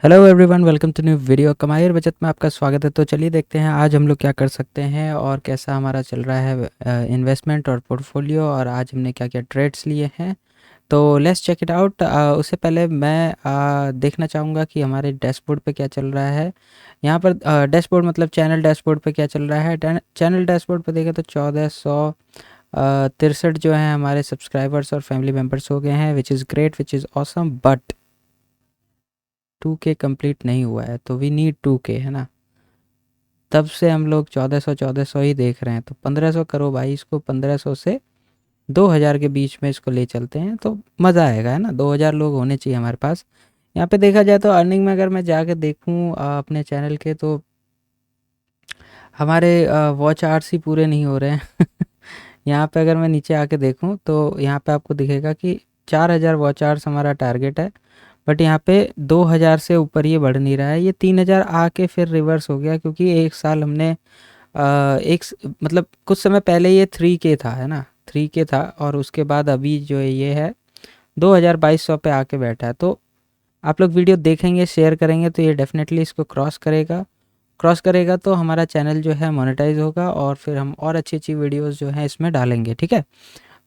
Hello everyone, welcome to new video. कमाई और बचत में आपका स्वागत है। तो चलिए देखते हैं आज हम लोग क्या कर सकते हैं और कैसा हमारा चल रहा है इन्वेस्टमेंट और पोर्टफोलियो, और आज हमने क्या क्या ट्रेड्स लिए हैं। तो लेट्स चेक इट आउट। उससे पहले मैं देखना चाहूँगा कि हमारे डैशबोर्ड पे क्या चल रहा है। यहाँ पर डैशबोर्ड मतलब चैनल डैशबोर्ड पे क्या चल रहा है। चैनल डैशबोर्ड पे देखें तो 1463 जो है हमारे सब्सक्राइबर्स और फैमिली मेम्बर्स हो गए हैं, which is great, which is awesome. But 2K complete नहीं हुआ है, तो वी नीड 2K, है ना। तब से हम लोग 1400 ही देख रहे हैं, तो 1500 करो भाई। इसको 1500 से 2000 के बीच में इसको ले चलते हैं तो मज़ा आएगा, है ना। 2000 लोग होने चाहिए हमारे पास। यहाँ पे देखा जाए तो अर्निंग में अगर मैं जाके देखूँ अपने चैनल के, तो हमारे वॉच आवर्स ही पूरे नहीं हो रहे हैं। यहाँ पे अगर मैं नीचे आके देखूँ तो यहाँ पे आपको दिखेगा कि 4000 वॉच आवर्स हमारा टारगेट है। बट यहाँ पे 2000 से ऊपर ये बढ़ नहीं रहा है। ये 3000 आके फिर रिवर्स हो गया, क्योंकि एक साल हमने मतलब कुछ समय पहले ये 3K था, है ना। 3K था, और उसके बाद अभी जो है ये है 2200 पे आके बैठा है। तो आप लोग वीडियो देखेंगे, शेयर करेंगे, तो ये डेफिनेटली इसको क्रॉस करेगा। क्रॉस करेगा तो हमारा चैनल जो है मोनेटाइज होगा, और फिर हम और अच्छी अच्छी वीडियोस जो हैं इसमें डालेंगे, ठीक है।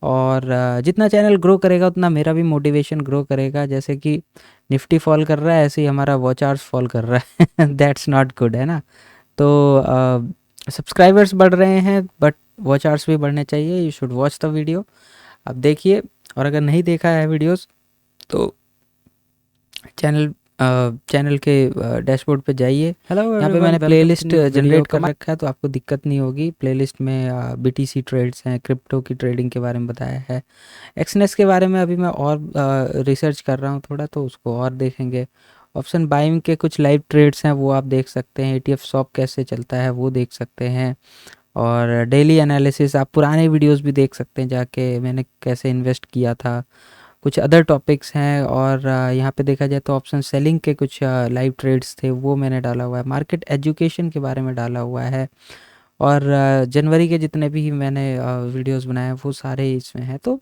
और जितना चैनल ग्रो करेगा उतना मेरा भी मोटिवेशन ग्रो करेगा। जैसे कि निफ्टी फॉल कर रहा है, ऐसे ही हमारा वॉच आवर्स फॉल कर रहा है। दैट्स नॉट गुड, है ना। तो सब्सक्राइबर्स बढ़ रहे हैं, बट वॉच आवर्स भी बढ़ने चाहिए। You should watch the video. अब देखिए, और अगर नहीं देखा है वीडियोस तो चैनल के डैशबोर्ड पे जाइए। हेलो यहाँ पे एवरीवन, मैंने welcome to playlist new video. Generate कर रखा है, तो आपको दिक्कत नहीं होगी। प्लेलिस्ट में BTC ट्रेड्स हैं, क्रिप्टो की ट्रेडिंग के बारे में बताया है। एक्सनेस के बारे में अभी मैं और रिसर्च कर रहा हूँ थोड़ा, तो उसको और देखेंगे। ऑप्शन बाइंग के कुछ लाइव ट्रेड्स हैं, वो आप देख सकते हैं। ETF शॉप कैसे चलता है वो देख सकते हैं। और डेली एनालिसिस आप पुराने वीडियोस भी देख सकते हैं जाके, मैंने कैसे इन्वेस्ट किया था। कुछ अदर टॉपिक्स हैं, और यहाँ पे देखा जाए तो ऑप्शन सेलिंग के कुछ लाइव ट्रेड्स थे, वो मैंने डाला हुआ है। मार्केट एजुकेशन के बारे में डाला हुआ है। और जनवरी के जितने भी मैंने वीडियोस बनाए हैं वो सारे इसमें हैं। तो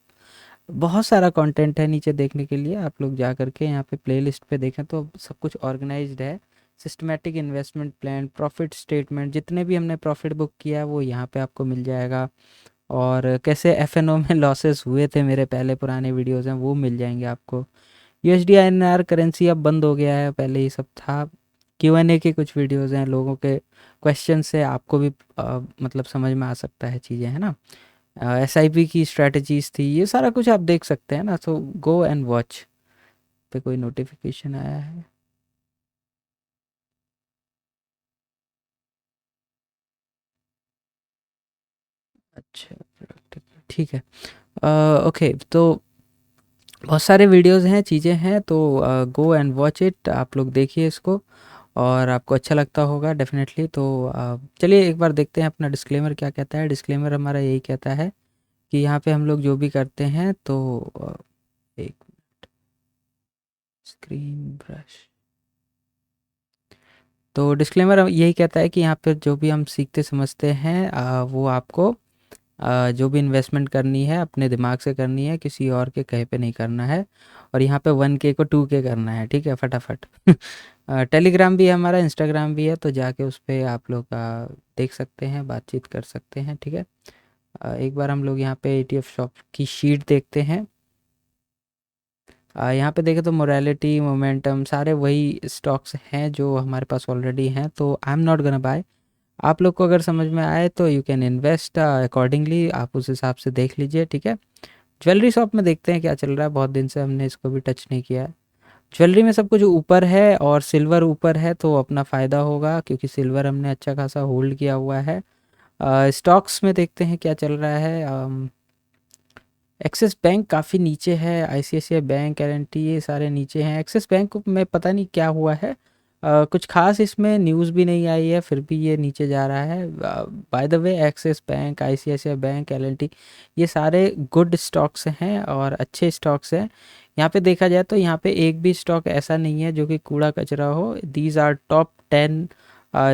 बहुत सारा कंटेंट है नीचे देखने के लिए। आप लोग जा करके यहाँ पे प्लेलिस्ट पे देखें तो सब कुछ ऑर्गेनाइज्ड है। Systematic investment plan, profit statement, जितने भी हमने प्रॉफिट बुक किया है वो यहाँ पे आपको मिल जाएगा। और कैसे FNO में लॉसेस हुए थे, मेरे पहले पुराने वीडियोस हैं, वो मिल जाएंगे आपको। USD INR करेंसी अब बंद हो गया है, पहले ये सब था। Q&A के कुछ वीडियोस हैं, लोगों के क्वेश्चन से आपको भी मतलब समझ में आ सकता है चीज़ें, है ना। SIP की स्ट्रेटजीज थी, ये सारा कुछ आप देख सकते हैं ना। तो गो एंड वॉच। पे कोई नोटिफिकेशन आया है? अच्छा, ठीक है। ओके, तो बहुत सारे वीडियोस हैं, चीज़ें हैं, तो गो एंड वॉच इट। आप लोग देखिए इसको, और आपको अच्छा लगता होगा डेफिनेटली। तो चलिए एक बार देखते हैं अपना डिस्क्लेमर क्या कहता है। डिस्क्लेमर हमारा यही कहता है कि यहाँ पे हम लोग जो भी करते हैं, तो एक स्क्रीन ब्रश। तो डिस्क्लेमर यही कहता है कि यहाँ पर जो भी हम सीखते समझते हैं वो आपको जो भी इन्वेस्टमेंट करनी है अपने दिमाग से करनी है, किसी और के कहे पे नहीं करना है। और यहाँ पे 1K को 2K करना है, ठीक है, फटाफट। टेलीग्राम भी है हमारा, इंस्टाग्राम भी है, तो जाके उस पर आप लोग देख सकते हैं, बातचीत कर सकते हैं, ठीक है। एक बार हम लोग यहाँ पे ETF शॉप की शीट देखते हैं। यहाँ पे देखें तो मोरालिटी, मोमेंटम, सारे वही स्टॉक्स हैं जो हमारे पास ऑलरेडी हैं। तो I am not gonna buy. आप लोग को अगर समझ में आए तो यू कैन इन्वेस्ट अकॉर्डिंगली, आप उस हिसाब से देख लीजिए, ठीक है। ज्वेलरी शॉप में देखते हैं क्या चल रहा है, बहुत दिन से हमने इसको भी टच नहीं किया है। ज्वेलरी में सब कुछ ऊपर है और सिल्वर ऊपर है, तो अपना फ़ायदा होगा, क्योंकि सिल्वर हमने अच्छा खासा होल्ड किया हुआ है। स्टॉक्स में देखते हैं क्या चल रहा है। एक्सिस बैंक काफ़ी नीचे है, ICICI बैंक, L&T, ये सारे नीचे हैं। एक्सिस बैंक में पता नहीं क्या हुआ है। कुछ खास इसमें न्यूज़ भी नहीं आई है, फिर भी ये नीचे जा रहा है। By the way, axis bank, ICICI bank, L&T, ये सारे गुड स्टॉक्स हैं और अच्छे स्टॉक्स हैं। यहाँ पे देखा जाए तो यहाँ पे एक भी स्टॉक ऐसा नहीं है जो कि कूड़ा कचरा हो। These are top 10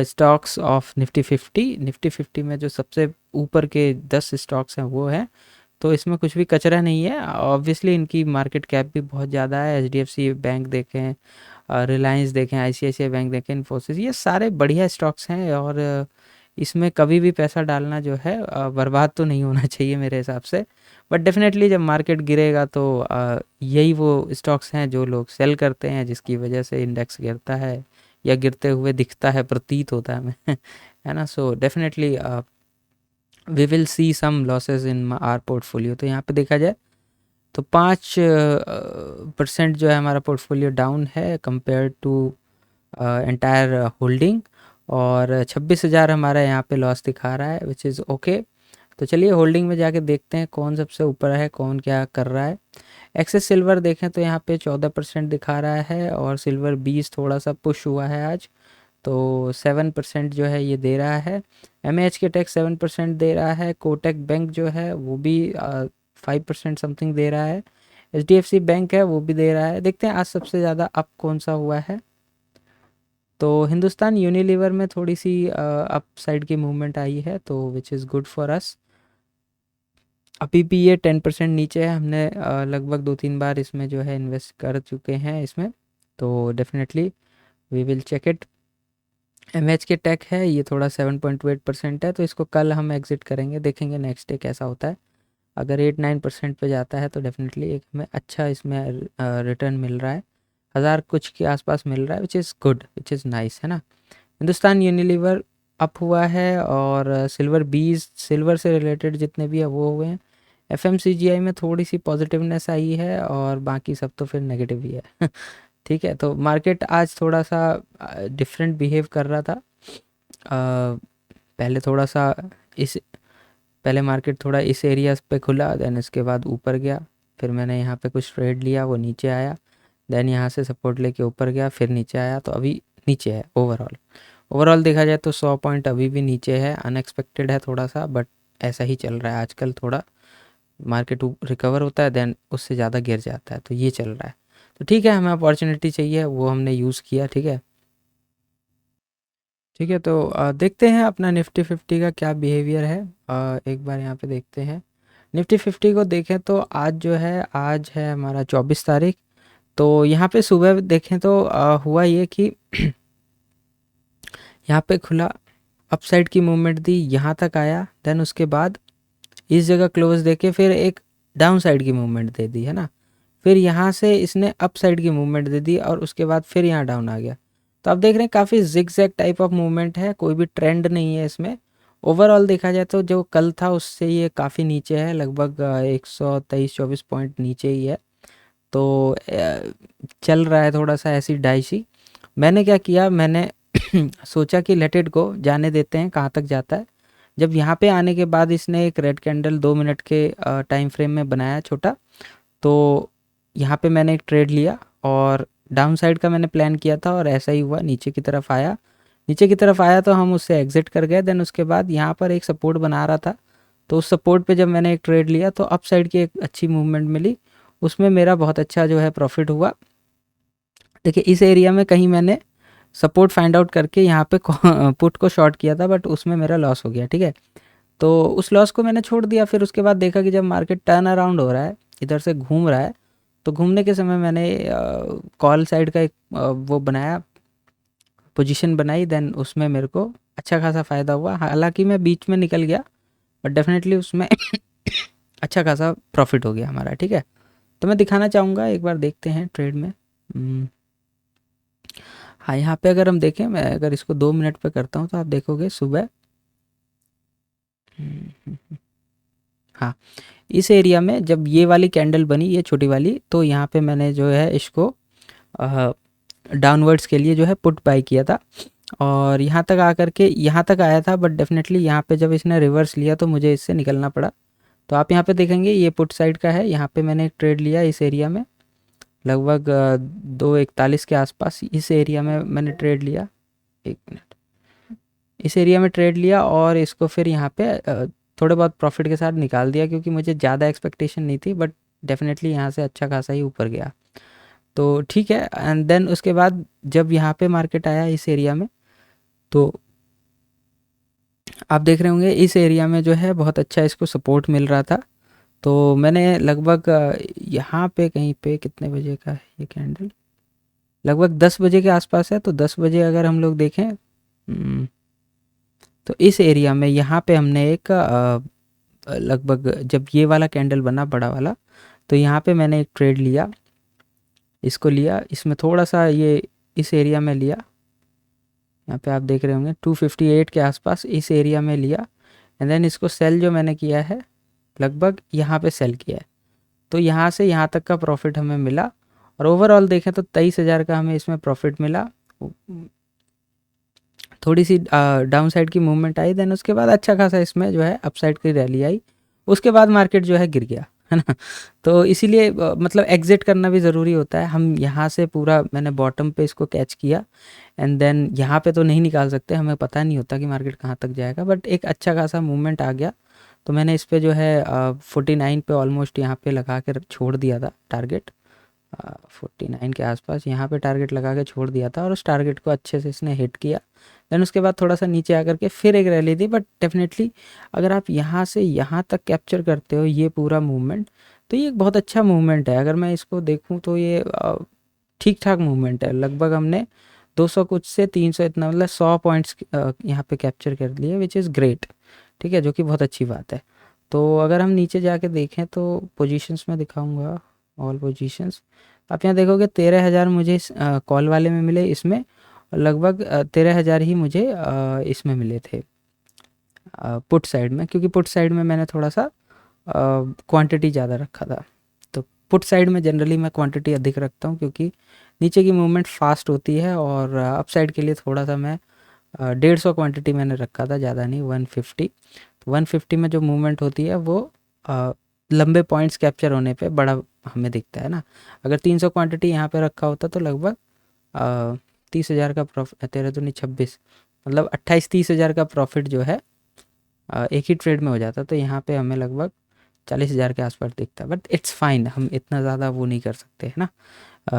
stocks of Nifty 50। Nifty 50 में जो सबसे ऊपर के 10 स्टॉक्स हैं वो हैं। तो इसमें कुछ भी कचरा नहीं है। ऑब्वियसली इनकी मार्केट कैप भी बहुत ज़्यादा है। HDFC बैंक देखें, रिलायंस देखें, आईसीआईसीआई बैंक देखें, इन्फोसिस, ये सारे बढ़िया स्टॉक्स हैं और इसमें कभी भी पैसा डालना जो है बर्बाद तो नहीं होना चाहिए मेरे हिसाब से। बट डेफिनेटली जब मार्केट गिरेगा तो यही वो स्टॉक्स हैं जो लोग सेल करते हैं, जिसकी वजह से इंडेक्स गिरता है या गिरते हुए दिखता है, प्रतीत होता है हमें है ना। So definitely we will see some losses in our portfolio. तो यहाँ पे देखा जाए तो 5% जो है हमारा पोर्टफोलियो डाउन है कंपेयर टू एंटायर होल्डिंग, और 26,000 हमारा यहाँ पे लॉस दिखा रहा है, विच इज़ ओके। तो चलिए होल्डिंग में जाके देखते हैं कौन सबसे ऊपर है, कौन क्या कर रहा है। एक्सेस सिल्वर देखें तो यहाँ पे 14% दिखा रहा है, और सिल्वर 20 थोड़ा सा पुश हुआ है आज, तो 7% जो है ये दे रहा है। एमएच के टेक 7% दे रहा है। कोटक बैंक जो है वो भी 5% समथिंग दे रहा है। एचडीएफसी बैंक है वो भी दे रहा है। देखते हैं आज सबसे ज़्यादा अप कौन सा हुआ है। तो हिंदुस्तान यूनिलीवर में थोड़ी सी अप साइड की मूवमेंट आई है, तो which is good for us. अभी भी ये 10% नीचे है। हमने लगभग 2-3 बार इसमें जो है इन्वेस्ट कर चुके हैं इसमें, तो definitely we will check it. MH के टेक है, ये थोड़ा 7.8% है, तो इसको कल हम एग्जिट करेंगे, देखेंगे नेक्स्ट डे कैसा होता है। अगर 8-9% पे जाता है तो डेफिनेटली एक हमें अच्छा इसमें रिटर्न मिल रहा है, 1000 कुछ के आसपास मिल रहा है, which is good, which is nice, है ना। हिंदुस्तान यूनिलीवर अप हुआ है, और सिल्वर 20 सिल्वर से रिलेटेड जितने भी है वो हुए हैं। एफएमसीजीआई में थोड़ी सी पॉजिटिवनेस आई है, और बाकी सब तो फिर नेगेटिव ही है ठीक है, तो मार्केट आज थोड़ा सा डिफरेंट बिहेव कर रहा था। पहले थोड़ा सा इस पहले मार्केट थोड़ा इस एरिया पे खुला, देन इसके बाद ऊपर गया, फिर मैंने यहाँ पे कुछ ट्रेड लिया, वो नीचे आया, देन यहाँ से सपोर्ट लेके ऊपर गया, फिर नीचे आया, तो अभी नीचे है। ओवरऑल देखा जाए तो 100 पॉइंट अभी भी नीचे है, अनएक्सपेक्टेड है थोड़ा सा, बट ऐसा ही चल रहा है आजकल। थोड़ा मार्केट रिकवर होता है, देन उससे ज़्यादा गिर जाता है, तो ये चल रहा है। तो ठीक है, हमें अपॉर्चुनिटी चाहिए, वो हमने यूज़ किया। ठीक है, ठीक है, तो देखते हैं अपना निफ्टी 50 का क्या बिहेवियर है। एक बार यहाँ पे देखते हैं निफ्टी 50 को। देखें तो आज जो है, आज है हमारा 24 तारीख, तो यहाँ पे सुबह देखें तो हुआ ये कि यहाँ पे खुला, अपसाइड की मूवमेंट दी, यहाँ तक आया, देन उसके बाद इस जगह क्लोज देके फिर एक डाउन साइड की मूवमेंट दे दी, है ना। फिर यहाँ से इसने अप साइड की मूवमेंट दे दी, और उसके बाद फिर यहाँ डाउन आ गया। तो आप देख रहे हैं काफ़ी जिगजैग टाइप ऑफ मूवमेंट है, कोई भी ट्रेंड नहीं है इसमें। ओवरऑल देखा जाए तो जो कल था उससे ये काफ़ी नीचे है, लगभग 123-24 पॉइंट नीचे ही है। तो चल रहा है थोड़ा सा ऐसी डाइसी। मैंने क्या किया, मैंने सोचा कि लेट इट गो, जाने देते हैं कहाँ तक जाता है। जब यहाँ पे आने के बाद इसने एक रेड कैंडल 2 मिनट के टाइम फ्रेम में बनाया छोटा, तो यहाँ पे मैंने एक ट्रेड लिया, और डाउन साइड का मैंने प्लान किया था, और ऐसा ही हुआ, नीचे की तरफ आया। नीचे की तरफ आया तो हम उससे एग्जिट कर गए। देन उसके बाद यहाँ पर एक सपोर्ट बना रहा था, तो उस सपोर्ट पे जब मैंने एक ट्रेड लिया तो अप साइड की एक अच्छी मूवमेंट मिली, उसमें मेरा बहुत अच्छा जो है प्रॉफिट हुआ। देखिए इस एरिया में कहीं मैंने सपोर्ट फाइंड आउट करके यहाँ पे पुट को शॉर्ट किया था, बट उसमें मेरा लॉस हो गया। ठीक है, तो उस लॉस को मैंने छोड़ दिया। फिर उसके बाद देखा कि जब मार्केट टर्न अराउंड हो रहा है, इधर से घूम रहा है, तो घूमने के समय मैंने कॉल साइड का एक वो बनाया, पोजीशन बनाई, देन उसमें मेरे को अच्छा खासा फ़ायदा हुआ। हालांकि मैं बीच में निकल गया, बट डेफिनेटली उसमें अच्छा खासा प्रॉफिट हो गया हमारा। ठीक है, तो मैं दिखाना चाहूँगा, एक बार देखते हैं ट्रेड में। हाँ, यहाँ पे अगर हम देखें, मैं अगर इसको 2 मिनट पे करता हूँ तो आप देखोगे सुबह, हाँ, इस एरिया में जब ये वाली कैंडल बनी, ये छोटी वाली, तो यहाँ पे मैंने जो है इसको डाउनवर्ड्स के लिए जो है पुट बाय किया था, और यहाँ तक आकर के यहाँ तक आया था, बट डेफिनेटली यहाँ पे जब इसने रिवर्स लिया तो मुझे इससे निकलना पड़ा। तो आप यहाँ पे देखेंगे ये पुट साइड का है, यहाँ पे मैंने एक ट्रेड लिया इस एरिया में, लगभग 2:41 के आसपास इस एरिया में मैंने ट्रेड लिया। एक मिनट, इस एरिया में ट्रेड लिया, और इसको फिर यहाँ पे थोड़े बहुत प्रॉफिट के साथ निकाल दिया, क्योंकि मुझे ज़्यादा एक्सपेक्टेशन नहीं थी, बट डेफिनेटली यहाँ से अच्छा खासा ही ऊपर गया। तो ठीक है, एंड देन उसके बाद जब यहाँ पे मार्केट आया इस एरिया में, तो आप देख रहे होंगे इस एरिया में जो है बहुत अच्छा इसको सपोर्ट मिल रहा था। तो मैंने लगभग यहाँ पे कहीं पे, कितने बजे का है ये कैंडल, लगभग 10 बजे के आसपास है। तो 10 बजे अगर हम लोग देखें तो इस एरिया में यहाँ पे हमने एक लगभग जब ये वाला कैंडल बना बड़ा वाला, तो यहाँ पे मैंने एक ट्रेड लिया, इसको लिया, इसमें थोड़ा सा ये इस एरिया में लिया, यहाँ पे आप देख रहे होंगे 258 के आसपास इस एरिया में लिया, एंड देन इसको सेल जो मैंने किया है लगभग यहाँ पे सेल किया है। तो यहाँ से यहाँ तक का प्रॉफिट हमें मिला, और ओवरऑल देखें तो 23,000 का हमें इसमें प्रॉफिट मिला। थोड़ी सी डाउन साइड की मूवमेंट आई, देन उसके बाद अच्छा खासा इसमें जो है अपसाइड की रैली आई, उसके बाद मार्केट जो है गिर गया, है ना। तो इसीलिए मतलब एग्जिट करना भी ज़रूरी होता है। हम यहाँ से पूरा मैंने बॉटम पे इसको कैच किया, एंड देन यहाँ पे तो नहीं निकाल सकते, हमें पता नहीं होता कि मार्केट कहाँ तक जाएगा, बट एक अच्छा खासा मूवमेंट आ गया। तो मैंने इस पे जो है 49 पे ऑलमोस्ट यहाँ पे लगा के छोड़ दिया था टारगेट, 49 के आसपास यहाँ पे टारगेट लगा के छोड़ दिया था, और उस टारगेट को अच्छे से इसने हिट किया। देन उसके बाद थोड़ा सा नीचे आकर के फिर एक रैली थी, बट डेफिनेटली अगर आप यहाँ से यहाँ तक कैप्चर करते हो ये पूरा मूवमेंट, तो ये एक बहुत अच्छा मूवमेंट है। अगर मैं इसको देखूँ तो ये ठीक ठाक मूवमेंट है। लगभग हमने 200 कुछ से 300 इतना, मतलब 100 पॉइंट्स यहाँ पे कैप्चर कर लिए, विच इज़ ग्रेट, ठीक है, जो कि बहुत अच्छी बात है। तो अगर हम नीचे जाके देखें तो पोजीशंस में दिखाऊंगा, ऑल पोजीशंस, आप यहाँ देखोगे 13,000 मुझे कॉल वाले में मिले, इसमें लगभग 13,000 ही मुझे इसमें मिले थे पुट साइड में, क्योंकि पुट साइड में मैंने थोड़ा सा क्वांटिटी ज़्यादा रखा था। तो पुट साइड में जनरली मैं क्वांटिटी अधिक रखता हूँ, क्योंकि नीचे की मूवमेंट फास्ट होती है, और अप साइड के लिए थोड़ा सा मैं 150 क्वांटिटी मैंने रखा था, ज़्यादा नहीं, 150। तो 150 में जो मूवमेंट होती है वो लंबे पॉइंट्स कैप्चर होने पे बड़ा हमें दिखता है ना। अगर 300 क्वांटिटी यहाँ पे रखा होता तो लगभग 30,000 का प्रॉफिट, 13 दूनी 26, मतलब 28-30,000 का प्रॉफिट जो है एक ही ट्रेड में हो जाता। तो यहाँ पे हमें लगभग 40,000 के आसपास दिखता है, बट इट्स फाइन, हम इतना ज़्यादा वो नहीं कर सकते, है ना,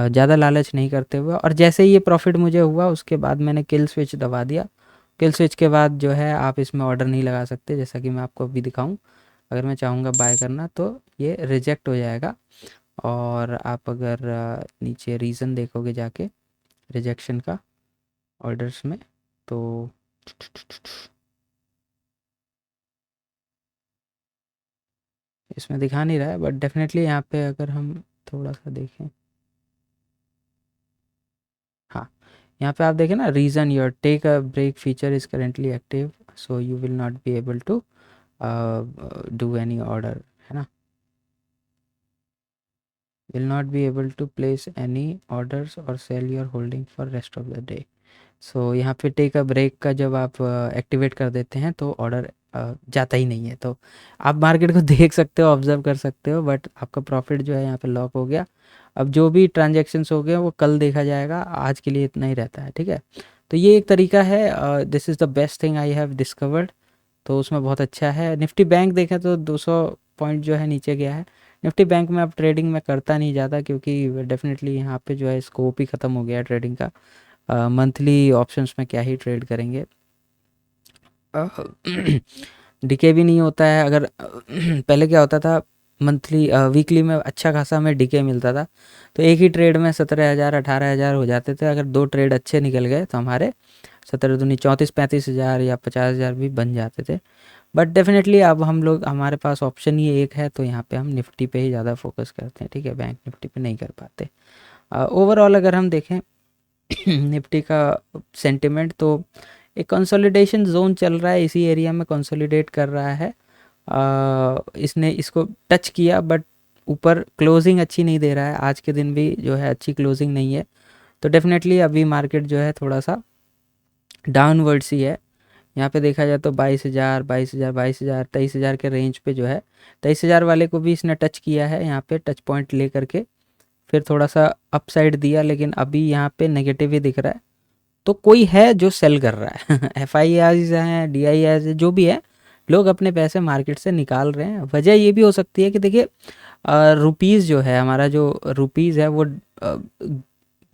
ज़्यादा लालच नहीं करते हुए। और जैसे ही ये प्रॉफिट मुझे हुआ उसके बाद मैंने किल स्विच दबा दिया। किल स्विच के बाद जो है आप इसमें ऑर्डर नहीं लगा सकते, जैसा कि मैं आपको अभी दिखाऊं। अगर मैं चाहूँगा बाय करना तो ये रिजेक्ट हो जाएगा, और आप अगर नीचे रीज़न देखोगे जाके रिजेक्शन का ऑर्डर्स में, तो इसमें दिखा नहीं रहा है, बट डेफिनेटली यहाँ पे अगर हम थोड़ा सा देखें, हाँ, यहाँ पे आप देखें ना, reason your take a break feature is currently active, so you will not be able to do any order, है ना, will not be able to place any orders और sell your holding for rest of the day. So यहाँ पे take a break का जब आप activate कर देते हैं तो ऑर्डर जाता ही नहीं है। तो आप मार्केट को देख सकते हो, ऑब्जर्व कर सकते हो, बट आपका प्रॉफिट जो है यहाँ पे लॉक हो गया। अब जो भी ट्रांजैक्शंस हो गए वो कल देखा जाएगा, आज के लिए इतना ही रहता है, ठीक है। तो ये एक तरीका है, this is the best thing I have discovered. तो उसमें बहुत अच्छा है। निफ्टी बैंक देखें तो 200 पॉइंट जो है नीचे गया है। निफ्टी बैंक में अब ट्रेडिंग में करता नहीं ज़्यादा, क्योंकि डेफिनेटली यहाँ पे जो है स्कोप ही ख़त्म हो गया है ट्रेडिंग का। मंथली ऑप्शंस में क्या ही ट्रेड करेंगे, डीके भी नहीं होता है। अगर पहले क्या होता था, मंथली वीकली में अच्छा खासा हमें डीके मिलता था, तो एक ही ट्रेड में 17,000 18,000 हो जाते थे। अगर दो ट्रेड अच्छे निकल गए तो हमारे 17 दूनी 34-35,000 या 50,000 भी बन जाते थे। बट डेफिनेटली अब हम लोग, हमारे पास ऑप्शन ही एक है, तो यहाँ पे हम निफ्टी पे ही ज़्यादा फोकस करते हैं, ठीक है, बैंक निफ्टी पे नहीं कर पाते। ओवरऑल अगर हम देखें निफ्टी का सेंटिमेंट, तो एक कंसोलिडेशन जोन चल रहा है, इसी एरिया में कंसोलिडेट कर रहा है। इसने इसको टच किया, बट ऊपर क्लोजिंग अच्छी नहीं दे रहा है, आज के दिन भी जो है अच्छी क्लोजिंग नहीं है। तो डेफिनेटली अभी मार्केट जो है थोड़ा सा डाउनवर्ड्स ही है। यहाँ पे देखा जाए तो 22,000 22,000 22,000 23,000 के रेंज पे जो है 23,000 वाले को भी इसने टच किया है, यहाँ पे टच पॉइंट ले करके फिर थोड़ा सा अपसाइड दिया, लेकिन अभी यहाँ पे नेगेटिव ही दिख रहा है। तो कोई है जो सेल कर रहा है एफ आई आईज हैं, डी आई आईज, जो भी है, लोग अपने पैसे मार्केट से निकाल रहे हैं। वजह ये भी हो सकती है कि देखिए रुपीज़ जो है, हमारा जो रुपीज़ है वो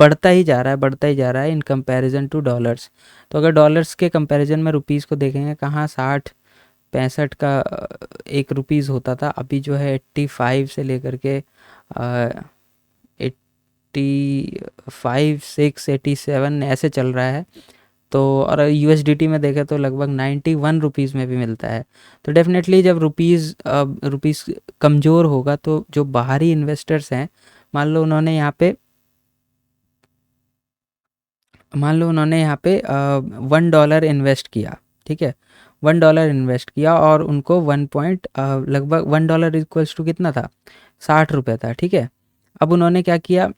बढ़ता ही जा रहा है, बढ़ता ही जा रहा है इन कंपैरिजन टू डॉलर्स। तो अगर डॉलर्स के कंपैरिजन में रुपीज़ को देखेंगे, कहाँ 60-65 का एक रुपीज़ होता था, अभी जो है 85 से लेकर के 85, 6, 87 ऐसे चल रहा है। तो और यूएसडीटी में देखें तो लगभग 91 रुपीज़ में भी मिलता है। तो डेफिनेटली जब रुपीज़ कमज़ोर होगा तो जो बाहरी इन्वेस्टर्स हैं, मान लो उन्होंने यहाँ पे $1 इन्वेस्ट किया, ठीक है, $1 इन्वेस्ट किया और उनको लगभग $1 इक्वल्स टू कितना था, 60 रुपये था, ठीक है। अब उन्होंने क्या किया,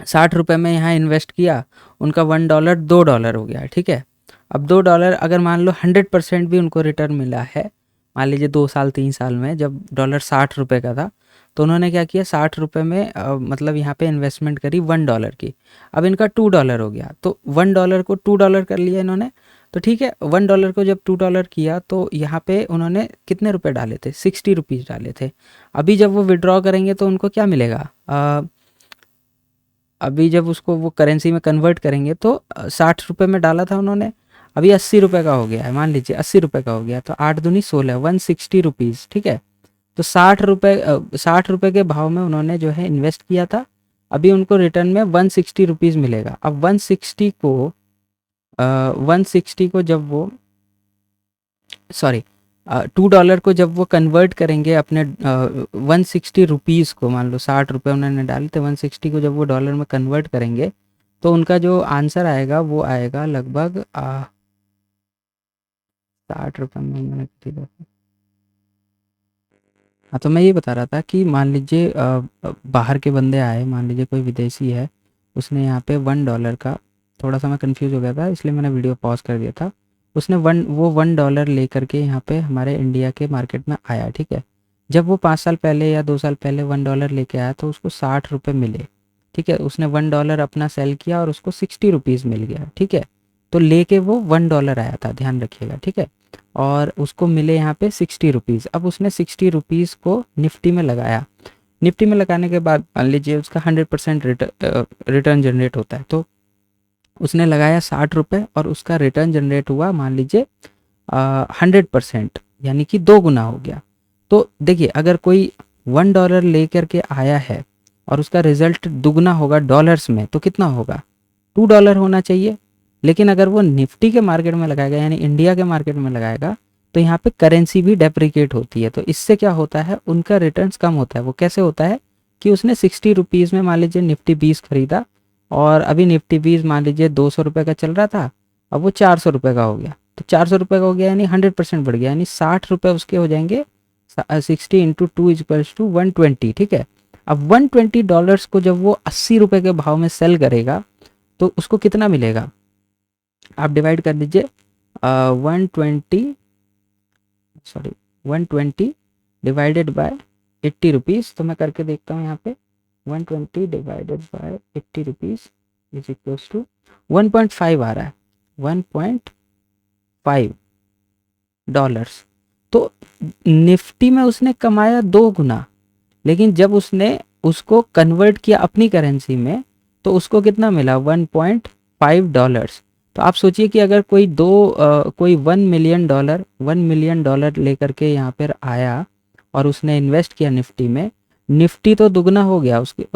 60 रुपये में यहाँ इन्वेस्ट किया, उनका $1 $2 हो गया, ठीक है। अब $2 अगर मान लो 100% भी उनको रिटर्न मिला है, मान लीजिए 2 साल 3 साल में जब डॉलर 60 रुपये का था, तो उन्होंने क्या किया, 60 रुपये में मतलब यहाँ पे इन्वेस्टमेंट करी $1 की। अब इनका $2 हो गया, तो $1 को $2 कर लिया इन्होंने। तो ठीक है, $1 को जब $2 किया तो यहाँ पे उन्होंने कितने रुपए डाले थे, 60 रुपीज़ डाले थे। अभी जब वो विड्रॉ करेंगे तो उनको क्या मिलेगा, अभी जब उसको वो करेंसी में कन्वर्ट करेंगे तो 60 रुपये में डाला था उन्होंने, अभी 80 रुपये का हो गया है, मान लीजिए 80 रुपये का हो गया, तो 8 दूनी 16, 160 रुपीज़, ठीक है। तो 60 रुपये के भाव में उन्होंने जो है इन्वेस्ट किया था, अभी उनको रिटर्न में 160 रुपीज़ मिलेगा। अब 160 को जब वो $2 को जब वो कन्वर्ट करेंगे अपने 160 रुपीज़ को, मान लो 60 रुपये उन्होंने डाले थे, 160 को जब वो डॉलर में कन्वर्ट करेंगे तो उनका जो आंसर आएगा वो आएगा लगभग 60 रुपये में मैंने खरीदा था। हाँ, तो मैं ये बता रहा था कि मान लीजिए बाहर के बंदे आए, मान लीजिए कोई विदेशी है, उसने यहाँ पे $1 का, थोड़ा सा मैं कंफ्यूज हो गया था इसलिए मैंने वीडियो पॉज कर दिया था, उसने वो $1 ले करके यहाँ पे हमारे इंडिया के मार्केट में आया, ठीक है। जब वो 5 साल पहले या 2 साल पहले $1 लेके आया तो उसको 60 रुपये मिले, ठीक है। उसने $1 अपना सेल किया और उसको 60 रुपीज़ मिल गया, ठीक है। तो लेके वो $1 आया था, ध्यान रखिएगा, ठीक है। और उसको मिले यहाँ पे 60 रुपीज़। अब उसने 60 रुपीज़ को निफ्टी में लगाया, निफ्टी में लगाने के बाद मान लीजिए उसका 100% रिटर्न जनरेट होता है, तो उसने लगाया 60 रुपये और उसका रिटर्न जनरेट हुआ मान लीजिए 100%, यानी कि 2 गुना हो गया। तो देखिए, अगर कोई $1 ले करके आया है और उसका रिजल्ट दुगना होगा डॉलर्स में, तो कितना होगा, $2 होना चाहिए। लेकिन अगर वो निफ्टी के मार्केट में लगाएगा, यानी इंडिया के मार्केट में लगाएगा, तो यहाँ पे करेंसी भी डेप्रिकेट होती है, तो इससे क्या होता है, उनका रिटर्न्स कम होता है। वो कैसे होता है कि उसने 60 रुपीज़ में मान लीजिए निफ्टी 20 खरीदा, और अभी निफ्टी 20 मान लीजिए 200 रुपये का चल रहा था, अब वो 400 रुपये का हो गया, तो 400 रुपये का हो गया यानी 100% बढ़ गया, यानी 60 रुपये उसके हो जाएंगे, 60 इंटू 2 इक्वल्स टू 120, ठीक है। अब $120 को जब वो 80 रुपये के भाव में सेल करेगा तो उसको कितना मिलेगा, आप डिवाइड कर दीजिए 120 डिवाइडेड बाय 80 रुपीज़। तो मैं करके देखता हूँ यहाँ पे, 120 divided by 80 rupees is equals to 1.5 आ रहा है, 1.5 डॉलर्स। तो निफ्टी में उसने कमाया 2 गुना, लेकिन जब उसने उसको कन्वर्ट किया अपनी करेंसी में तो उसको कितना मिला, 1.5 डॉलर्स। तो आप सोचिए कि अगर कोई कोई $1 मिलियन लेकर के यहाँ पर आया और उसने इन्वेस्ट किया निफ्टी में, निफ्टी तो दुगना हो गया उसके,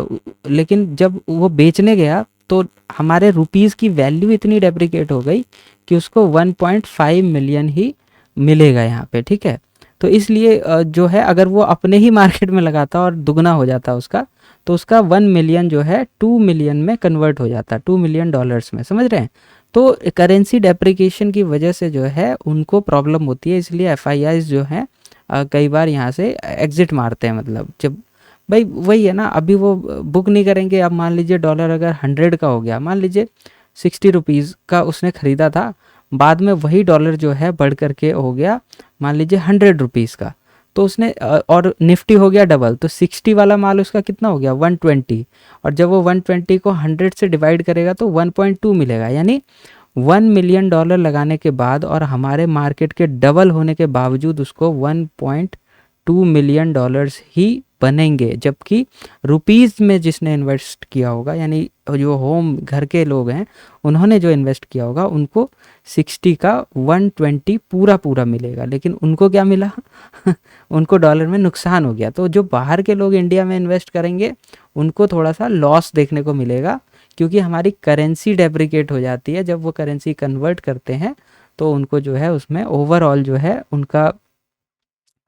लेकिन जब वो बेचने गया तो हमारे रुपीज़ की वैल्यू इतनी डेप्रिकेट हो गई कि उसको 1.5 मिलियन ही मिलेगा यहाँ पे, ठीक है। तो इसलिए जो है, अगर वो अपने ही मार्केट में लगाता और दुगना हो जाता उसका, तो उसका 1 मिलियन जो है 2 मिलियन में कन्वर्ट हो जाता, $2 मिलियन में, समझ रहे हैं। तो करेंसी डेप्रिकेशन की वजह से जो है उनको प्रॉब्लम होती है, इसलिए एफआईआईज जो हैं कई बार यहाँ से एग्जिट मारते हैं। मतलब जब भाई वही है ना, अभी वो बुक नहीं करेंगे। अब मान लीजिए डॉलर अगर 100 का हो गया, मान लीजिए 60 रुपीज़ का उसने ख़रीदा था, बाद में वही डॉलर जो है बढ़ करके हो गया मान लीजिए 100 रुपीज़ का, तो उसने और निफ्टी हो गया डबल, तो 60 वाला माल उसका कितना हो गया, 120। और जब वो 120 को 100 से डिवाइड करेगा तो 1.2 मिलेगा, यानी $1 मिलियन लगाने के बाद और हमारे मार्केट के डबल होने के बावजूद उसको 2 मिलियन डॉलर्स ही बनेंगे, जबकि रुपीज़ में जिसने इन्वेस्ट किया होगा, यानी जो होम घर के लोग हैं उन्होंने जो इन्वेस्ट किया होगा उनको 60 का 120 पूरा पूरा मिलेगा। लेकिन उनको क्या मिला उनको डॉलर में नुकसान हो गया। तो जो बाहर के लोग इंडिया में इन्वेस्ट करेंगे उनको थोड़ा सा लॉस देखने को मिलेगा, क्योंकि हमारी करेंसी डेप्रिकेट हो जाती है। जब वो करेंसी कन्वर्ट करते हैं तो उनको जो है उसमें ओवरऑल जो है उनका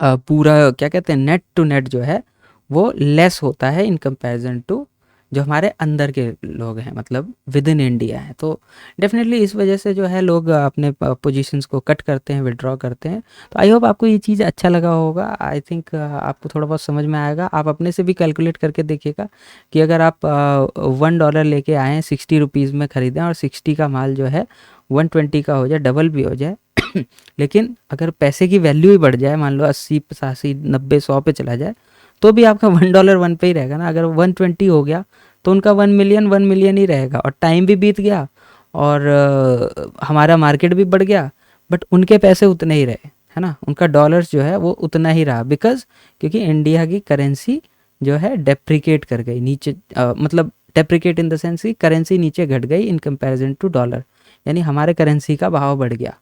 पूरा क्या कहते हैं नेट टू नेट जो है वो लेस होता है इन कंपैरिजन टू जो हमारे अंदर के लोग हैं, मतलब विद इन इंडिया है। तो डेफिनेटली इस वजह से जो है लोग अपने पोजीशंस को कट करते हैं, विड्रॉ करते हैं। तो आई होप आपको ये चीज़ अच्छा लगा होगा। आई थिंक आपको थोड़ा बहुत समझ में आएगा। आप अपने से भी कैलकुलेट करके देखिएगा कि अगर आप $1 लेके आएँ 60 रुपीज़ में ख़रीदें और 60 का माल जो है 120 का हो जाए, डबल भी हो जाए लेकिन अगर पैसे की वैल्यू ही बढ़ जाए, मान लो 80 85 90 100 पे चला जाए, तो भी आपका $1 1 पे ही रहेगा ना। अगर 120 हो गया तो उनका 1 मिलियन ही रहेगा, और टाइम भी बीत गया और हमारा मार्केट भी बढ़ गया, बट उनके पैसे उतने ही रहे, है ना। उनका डॉलर्स जो है वो उतना ही रहा, बिकॉज क्योंकि इंडिया की करेंसी जो है डेप्रिकेट कर गई नीचे, मतलब डेप्रिकेट इन द सेंस कि करेंसी नीचे घट गई इन कंपैरिजन टू डॉलर, यानी हमारे करेंसी का भाव बढ़ गया।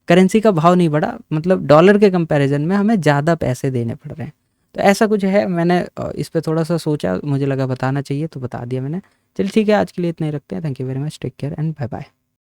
करेंसी का भाव नहीं बढ़ा, मतलब डॉलर के कंपैरिजन में हमें ज़्यादा पैसे देने पड़ रहे हैं। तो ऐसा कुछ है। मैंने इस पे थोड़ा सा सोचा, मुझे लगा बताना चाहिए तो बता दिया मैंने। चलिए ठीक है, आज के लिए इतना ही रखते हैं। Thank you very much, take care and bye bye.